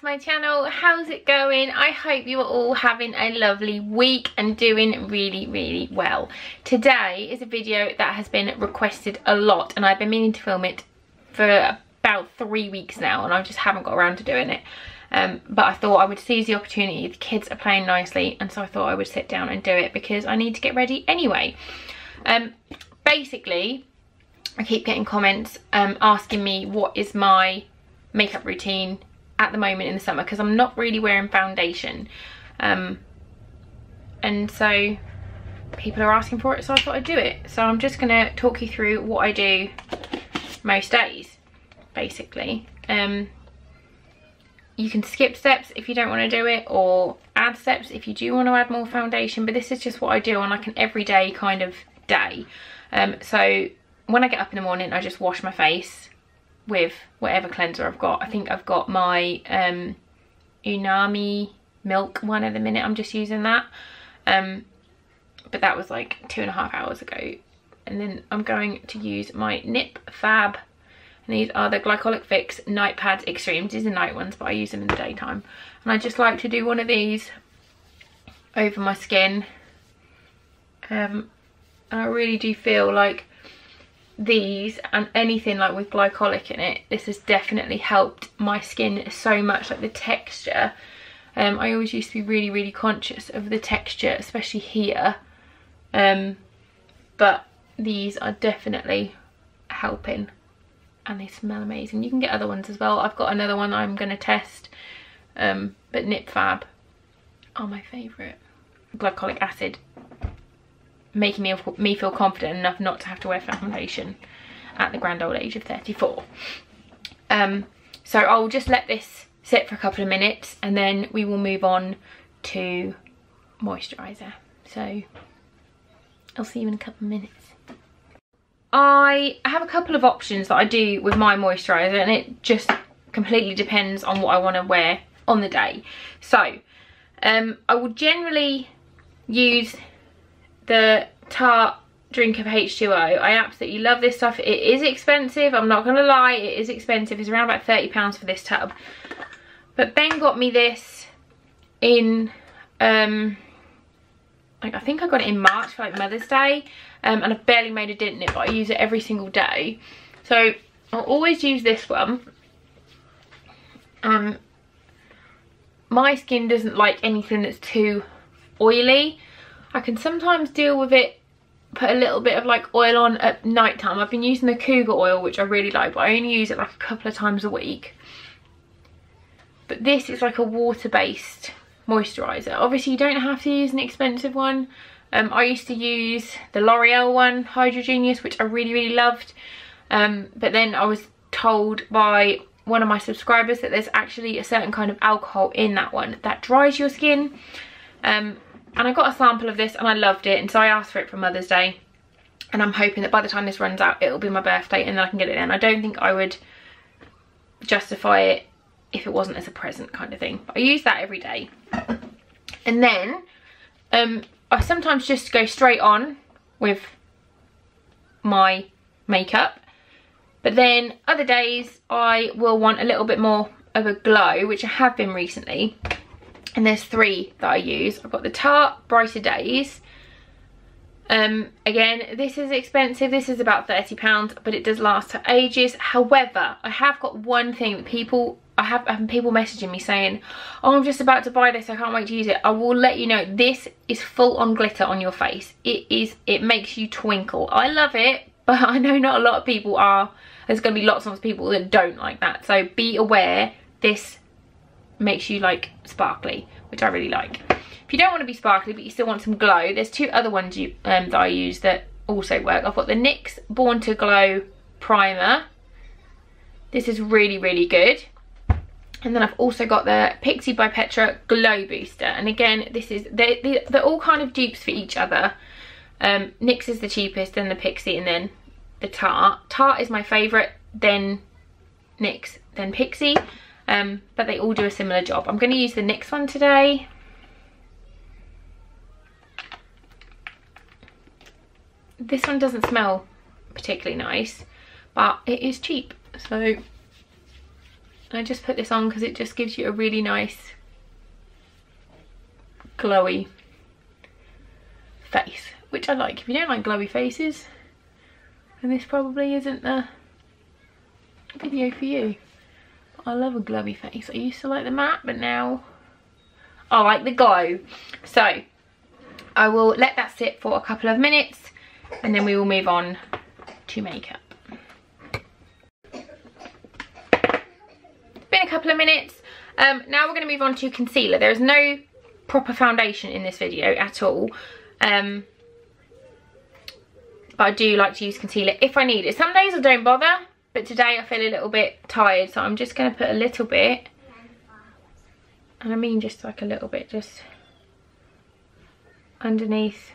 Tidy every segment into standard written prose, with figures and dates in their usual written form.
my channel. How's it going? I hope you are all having a lovely week and doing really well. Today is a video that has been requested a lot and I've been meaning to film it for about 3 weeks now and I just haven't got around to doing it. But I thought I would seize the opportunity. The kids are playing nicely and so I thought I would sit down and do it because I need to get ready anyway. Basically, I keep getting comments asking me what is my makeup routine at the moment in the summer because I'm not really wearing foundation, and so people are asking for it, so I thought I'd do it. So I'm just gonna talk you through what I do most days basically. You can skip steps if you don't want to do it, or add steps if you do want to add more foundation, but this is just what I do on like an everyday kind of day. So when I get up in the morning I just wash my face with whatever cleanser I've got. I think I've got my Unami milk one at the minute. I'm just using that, but that was like 2.5 hours ago. And then I'm going to use my Nip Fab, and these are the Glycolic Fix Night Pads Extremes. These are night ones, but I use them in the daytime. And I just like to do one of these over my skin, and I really do feel like these and anything like with glycolic in it, this has definitely helped my skin so much, like the texture. I always used to be really conscious of the texture, especially here, but these are definitely helping and they smell amazing. You can get other ones as well. I've got another one I'm going to test, but Nip Fab are my favourite. Glycolic acid making me feel confident enough not to have to wear foundation at the grand old age of 34. So I'll just let this sit for a couple of minutes and then we will move on to moisturiser. So I'll see you in a couple of minutes. I have a couple of options that I do with my moisturiser, and it just completely depends on what I want to wear on the day. So I will generally use the Tarte Drink of H2O. I absolutely love this stuff. It is expensive, I'm not gonna lie, it is expensive. It's around about £30 for this tub. But Ben got me this in like, I think I got it in March for like Mother's Day, and I've barely made a dent in it, but I use it every single day. So I'll always use this one. My skin doesn't like anything that's too oily. I can sometimes deal with it, put a little bit of like oil on at night time. I've been using the Cougar oil, which I really like, but I only use it like a couple of times a week. But this is like a water-based moisturiser. Obviously you don't have to use an expensive one. I used to use the L'Oreal one, Hydrogenius, which I really loved, but then I was told by one of my subscribers that there's actually a certain kind of alcohol in that one that dries your skin. And I got a sample of this and I loved it, and so I asked for it for Mother's Day, and I'm hoping that by the time this runs out it'll be my birthday and then I can get it in. I don't think I would justify it if it wasn't as a present kind of thing, but I use that every day. And then I sometimes just go straight on with my makeup, but then other days I will want a little bit more of a glow, which I have been recently. And there's 3 that I use. I've got the Tarte Brighter Days. Again, this is expensive. This is about £30, but it does last for ages. However, I have got one thing that I have people messaging me saying, oh, I'm just about to buy this, I can't wait to use it. I will let you know, this is full on glitter on your face. It makes you twinkle. I love it, but I know not a lot of people are. There's going to be lots of people that don't like that. So be aware, this makes you like sparkly, which I really like. If you don't want to be sparkly but you still want some glow, there's 2 other ones that I use that also work. I've got the NYX Born to Glow Primer. This is really good. And then I've also got the Pixi by Petra Glow Booster, and again this is they're all kind of dupes for each other. NYX is the cheapest, then the Pixi, and then the Tarte. Tarte is my favourite, then NYX, then Pixi. But they all do a similar job. I'm going to use the NYX one today. This one doesn't smell particularly nice, but it is cheap, so And I just put this on because it just gives you a really nice glowy face, which I like. If you don't like glowy faces, then this probably isn't the video for you. But I love a glowy face. I used to like the matte, but now I like the glow. So I will let that sit for a couple of minutes and then we will move on to makeup. Been a couple of minutes. Now we're going to move on to concealer. There is no proper foundation in this video at all. But I do like to use concealer if I need it. Some days I don't bother, but today I feel a little bit tired, so I'm just going to put a little bit. And I mean just like a little bit, just underneath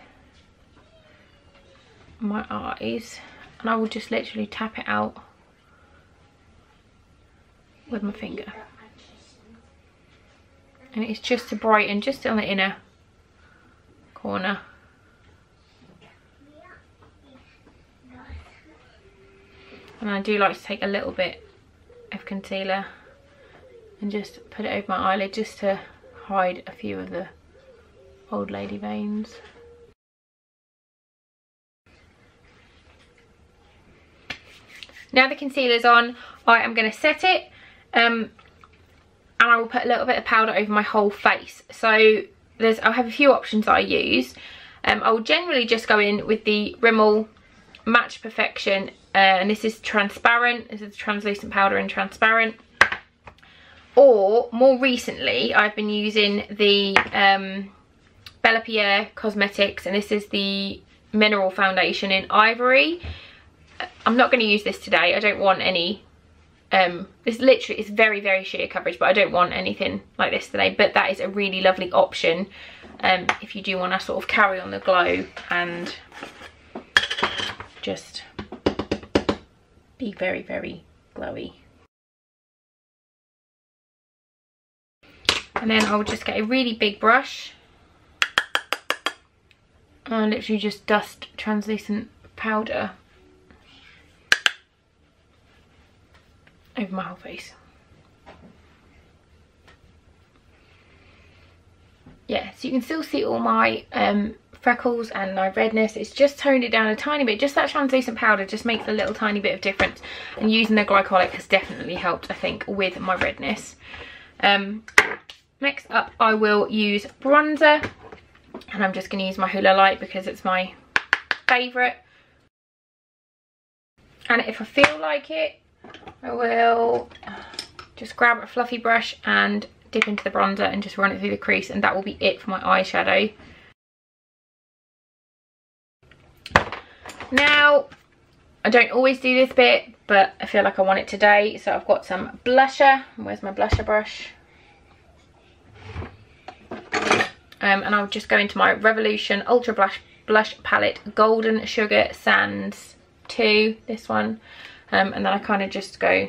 my eyes. And I will just literally tap it out with my finger. And it's just to brighten, just on the inner corner. And I do like to take a little bit of concealer and just put it over my eyelid just to hide a few of the old lady veins. Now the concealer's on, I am going to set it and I will put a little bit of powder over my whole face. So I'll have a few options that I use. I will generally just go in with the Rimmel Match Perfection, and this is transparent. This is translucent powder in transparent. Or more recently I've been using the Bella Pierre Cosmetics, and this is the mineral foundation in Ivory. I'm not going to use this today. I don't want any it's literally, it's very, very sheer coverage, but I don't want anything like this today. But that is a really lovely option if you do want to sort of carry on the glow and just be very, very glowy. And then I'll just get a really big brush and literally just dust translucent powder over my whole face. Yeah, so you can still see all my freckles and my redness. It's just toned it down a tiny bit. Just that translucent powder just makes a little tiny bit of difference, and using the glycolic has definitely helped, I think, with my redness. Next up I will use bronzer, and I'm just going to use my Hoola Light because it's my favourite. And if I feel like it, I will just grab a fluffy brush and dip into the bronzer and just run it through the crease, and that will be it for my eyeshadow. Now, I don't always do this bit, but I feel like I want it today, so I've got some blusher. Where's my blusher brush? And I'll just go into my Revolution Ultra Blush Palette Golden Sugar Sands 2, this one. And then I kind of just go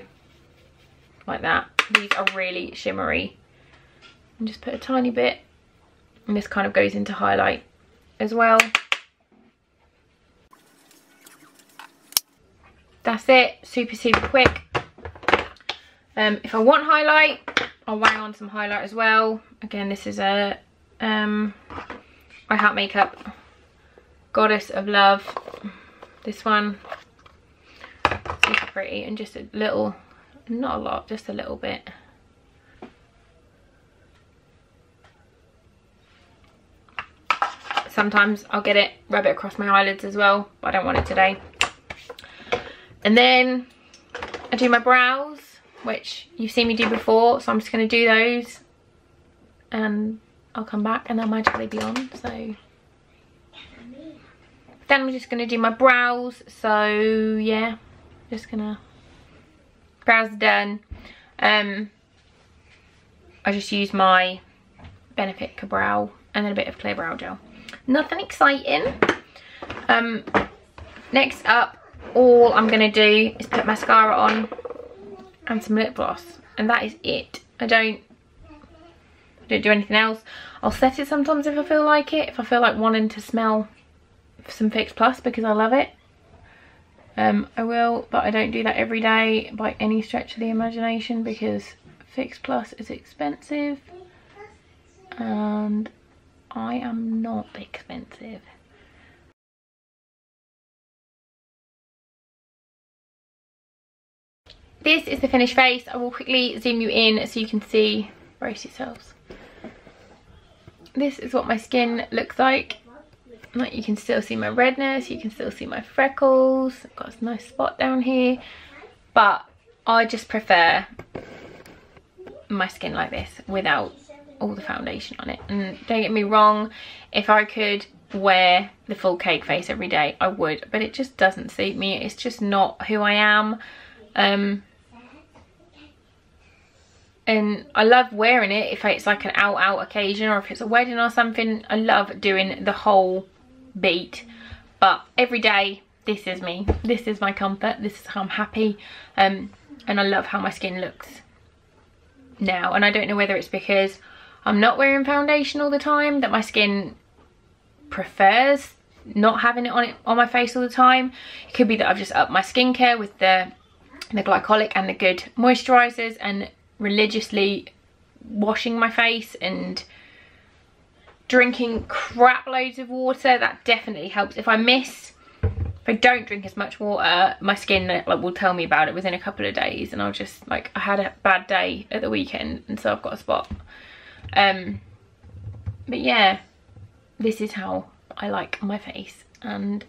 like that. These are really shimmery. And just put a tiny bit. And this kind of goes into highlight as well. That's it. Super, super quick. If I want highlight, I'll wang on some highlight as well. Again, this is a I Heart Makeup Goddess of Love. This one. Super pretty, and just a little, not a lot, just a little bit. Sometimes I'll get it, rub it across my eyelids as well, but I don't want it today. And then I do my brows, which you've seen me do before, so I'm just going to do those and I'll come back and they'll magically be on. So then I'm just going to do my brows. So yeah, just gonna, brows are done. I just use my Benefit Ka-Brow and then a bit of clear brow gel. Nothing exciting. Next up, all I'm gonna do is put mascara on and some lip gloss, and that is it. I don't do anything else. I'll set it sometimes if I feel like it, if I feel like wanting to smell some Fix Plus because I love it. But I don't do that every day by any stretch of the imagination, because Fix Plus is expensive and I am not expensive. This is the finished face. I will quickly zoom you in so you can see. Brace yourselves. This is what my skin looks like. Like, you can still see my redness, you can still see my freckles. I've got a nice spot down here, but I just prefer my skin like this without all the foundation on it. And don't get me wrong, if I could wear the full cake face every day, I would, but it just doesn't suit me. It's just not who I am. And I love wearing it if it's like an out occasion, or if it's a wedding or something. I love doing the whole beat, but every day, this is me. This is my comfort. This is how I'm happy. And I love how my skin looks now. And I don't know whether it's because I'm not wearing foundation all the time that my skin prefers not having it on my face all the time. It could be that I've just upped my skincare with the glycolic and the good moisturizers, and religiously washing my face and drinking crap loads of water. That definitely helps. If I don't drink as much water, my skin like will tell me about it within a couple of days, and I'll just like, I had a bad day at the weekend and so I've got a spot. But yeah, this is how I like my face, and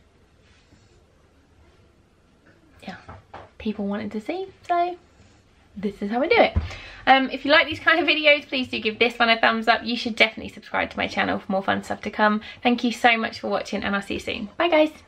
yeah, people wanted to see, so this is how I do it. If you like these kind of videos, please do give this one a thumbs up. You should definitely subscribe to my channel for more fun stuff to come. Thank you so much for watching, and I'll see you soon. Bye guys.